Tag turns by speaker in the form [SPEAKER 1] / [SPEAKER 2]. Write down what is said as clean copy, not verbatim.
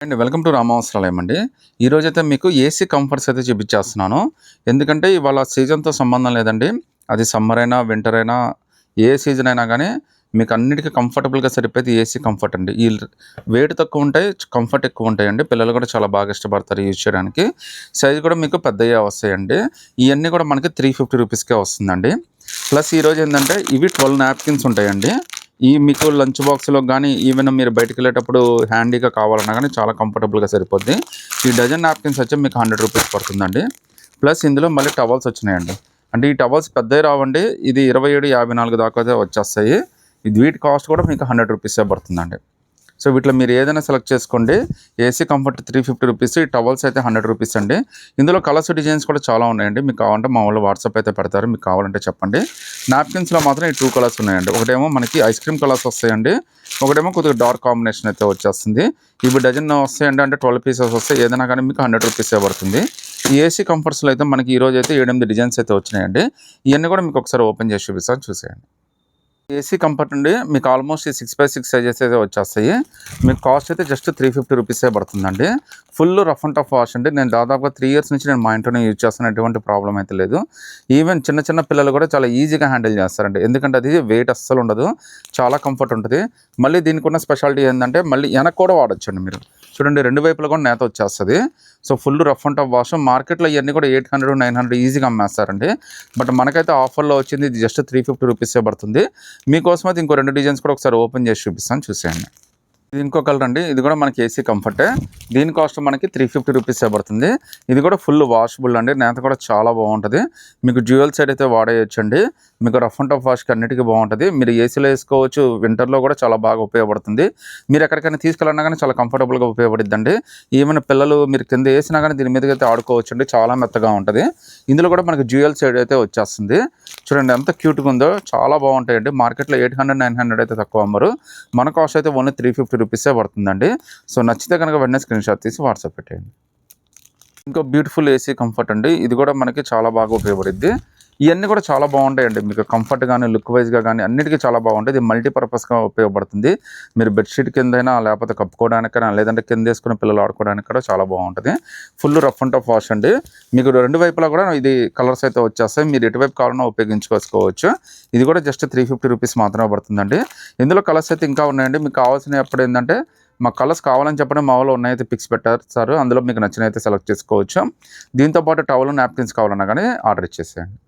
[SPEAKER 1] And welcome to రామవస్త్రాలయం అండి. ఈరోజైతే మీకు ఏసీ కంఫర్ట్స్ అయితే చూపించేస్తున్నాను. ఎందుకంటే ఇవాళ సీజన్‌తో సంబంధం లేదండి. అది సమ్మర్ అయినా, వింటర్ అయినా, ఏ సీజన్ అయినా గానీ మీకు అన్నిటికి కంఫర్టబుల్‌గా సరిపోయేది ఏసీ కంఫర్ట్ అండి. వెయిట్ తక్కువ ఉంటాయి, కంఫర్ట్ ఎక్కువ ఉంటాయండి. పిల్లలు కూడా చాలా బాగా ఇష్టపడతారు యూజ్ చేయడానికి. సైజ్ కూడా మీకు పెద్దయ్యే వస్తాయండి. ఇయన్నీ కూడా మనకి 350 రూపీస్‌కే వస్తుందండి. ప్లస్ ఈరోజు ఏందంటే ఇవి 12 నాప్కిన్స్ ఉంటాయండి. మీకు లంచ్ బాక్స్‌లో గానీ, ఈవెన్ మీరు బయటికెళ్ళేటప్పుడు హ్యాండీగా కావాలన్నా గానీ చాలా కంఫర్టబుల్‌గా సరిపోద్ది. ఈ డజన్ నాప్కిన్స్ వచ్చి మీకు 100 రూపీస్ పడుతుందండి. ప్లస్ ఇందులో మళ్ళీ టవల్స్ వచ్చినాయండి. అంటే ఈ టవల్స్ పెద్దవి రావండి. ఇది 27, 54 దాకా అయితే వచ్చేస్తాయి. వీటి కాస్ట్ కూడా మీకు 100 రూపీసే పడుతుందండి. సో వీటిలో మీరు ఏదైనా సెలెక్ట్ చేసుకోండి. ఏసీ కంఫర్ట్ 350 రూపీస్, ఈ టవల్స్ అయితే 100 రూపీస్ అండి. ఇందులో కలర్స్, డిజైన్స్ కూడా చాలా ఉన్నాయండి. మీకు కావాలంటే మా వాళ్ళు వాట్సాప్ అయితే పెడతారు. మీకు కావాలంటే చెప్పండి. నాప్కిన్స్‌లో మాత్రం ఈ 2 కలర్స్ ఉన్నాయండి. ఒకటేమో మనకి ఐస్ క్రీమ్ కలర్స్ వస్తాయండి. ఒకటేమో కొద్దిగా డార్క్ కాంబినేషన్ అయితే వచ్చేస్తుంది. ఇవి డజన్ వస్తాయండి. అంటే 12 పీసెస్ వస్తాయి. ఏదైనా కానీ మీకు 100 రూపీసే పడుతుంది. ఈ ఏసీ కంఫర్ట్స్‌లో అయితే మనకి ఈరోజు అయితే 7, 8 డిజైన్స్ అయితే వచ్చినాయండి. ఇవన్నీ కూడా మీకు ఒకసారి ఓపెన్ చేసి చూపిస్తాను, చూసేయండి. ఏసీ కంఫర్ట్ అండి మీకు ఆల్మోస్ట్ ఈ 6x6 సైజెస్ అయితే వచ్చేస్తాయి. మీకు కాస్ట్ అయితే జస్ట్ 350 రూపీసే పడుతుందండి. Full rough and tough wash అండి. నేను దాదాపుగా 3 ఇయర్స్ నుంచి నేను మా ఇంట్లోనే యూజ్ చేస్తాను. ఎటువంటి ప్రాబ్లం అయితే లేదు. ఈవెన్ చిన్న చిన్న పిల్లలు కూడా చాలా ఈజీగా హ్యాండిల్ చేస్తారండి. ఎందుకంటే అది వెయిట్ అస్సలు ఉండదు. చాలా కంఫర్ట్ ఉంటుంది. మళ్ళీ దీనికి ఉన్న స్పెషాలిటీ ఏంటంటే మళ్ళీ వెనక్కి కూడా వాడొచ్చండి మీరు. చూడండి, రెండు వైపులా కూడా నేత వచ్చేస్తుంది. So full rough and tough wash. మార్కెట్లో ఇవన్నీ కూడా 800, 900 ఈజీగా అమ్మేస్తారండి. బట్ మనకైతే ఆఫర్లో వచ్చింది. ఇది జస్ట్ 350 రూపీసే పడుతుంది. మీకోసం అయితే ఇంకో 2 డిజైన్స్ కూడా ఒకసారి ఓపెన్ చేసి చూపిస్తాను, చూసేయండి. ఇది ఇంకో కలర్ అండి. ఇది కూడా మనకి ఏసీ కంఫర్టే. దీని కాస్ట్ మనకి 350 రూపీసే పడుతుంది. ఇది కూడా ఫుల్ వాషబుల్ అండి. నేత కూడా చాలా బాగుంటుంది. మీకు డ్యూయల్ సైడ్ అయితే వాడేయచ్చండి. మీకు రఫ్ అండ్ టఫ్ వాష్కి అన్నిటికీ బాగుంటుంది. మీరు ఏసీలో వేసుకోవచ్చు. వింటర్లో కూడా చాలా బాగా ఉపయోగపడుతుంది. మీరు ఎక్కడికైనా తీసుకెళ్ళినా కానీ చాలా కంఫర్టబుల్గా ఉపయోగపడుద్దండి. ఈవెన్ పిల్లలు మీరు కింద వేసినా కానీ దీని మీదకి అయితే ఆడుకోవచ్చు అండి. చాలా మెత్తగా ఉంటుంది. ఇందులో కూడా మనకి డ్యూయల్ సైడ్ అయితే వచ్చేస్తుంది. చూడండి ఎంత క్యూట్గా ఉందో. చాలా బాగుంటాయండి. మార్కెట్లో 800, 900 అయితే తక్కువ అమ్మరు. మన కాస్ట్ అయితే ఓన్లీ 350 రూపీసే పడుతుందండి. సో నచ్చితే కనుక వెంటనే స్క్రీన్ షాట్ తీసి వాట్సాప్ పెట్టేయండి. ఇంకో బ్యూటిఫుల్ ఏసీ కంఫర్ట్ అండి. ఇది కూడా మనకి చాలా బాగా ఉపయోగపడుద్ది. ఇవన్నీ కూడా చాలా బాగుంటాయండి. మీకు కంఫర్ట్ కానీ, లుక్ వైజ్గా కానీ అన్నిటికీ చాలా బాగుంటుంది. ఇది మల్టీపర్పస్గా ఉపయోగపడుతుంది. మీరు బెడ్షీట్ కిందైనా, లేకపోతే కప్పుకోవడానికైనా, లేదంటే కింద వేసుకుని పిల్లలు ఆడుకోవడానికి కూడా చాలా బాగుంటుంది. Full rough and tough wash అండి. మీకు రెండు వైపులా కూడా ఇది కలర్స్ అయితే వచ్చేస్తాయి. మీరు ఎటువైపు కావాలన్నా ఉపయోగించుకోవచ్చు. ఇది కూడా జస్ట్ 350 రూపీస్ మాత్రమే పడుతుందండి. ఇందులో కలర్స్ అయితే ఇంకా ఉన్నాయండి. మీకు కావాల్సిన ఎప్పుడు ఏంటంటే మాకు కలర్స్ కావాలని చెప్పడం మా వాళ్ళు ఉన్నాయితే పిక్స్ పెట్టారు. అందులో మీకు నచ్చినైతే సెలెక్ట్ చేసుకోవచ్చు. దీంతోపాటు టవల్, నాప్కిన్స్ కావాలన్నా కానీ ఆర్డర్ ఇచ్చేసేయండి.